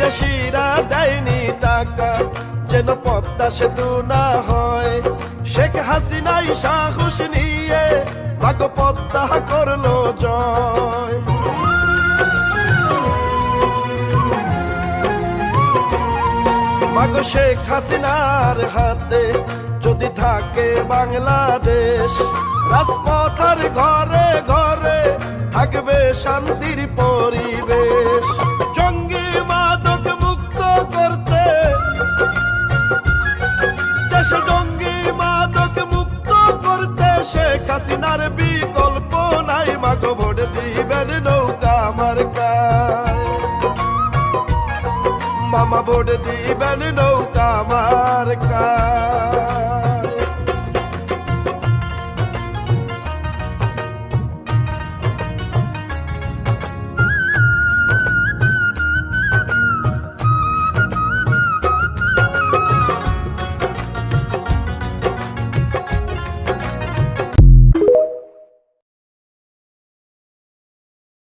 বিদেশিরা দেয়নি টাকা যেন পদ্মা সেতু না হয়। শেখ হাসিনাই সাহস নিয়ে মাগো পদ্মা করলো জয়। মাগো শেখ হাসিনার হাতে যদি থাকে বাংলাদেশ, রাজপথের ঘরে ঘরে থাকবে শান্তির পরিবেশ। জঙ্গি মাদক মুক্ত করতে দেশে, জঙ্গি মাদক মুক্ত করতে শেখ হাসিনার বিকল্প নাই। মাগো ভোট দিবেন নৌকা মার্কায়, মামা ভোট দিবেন নৌকা মার্কায়।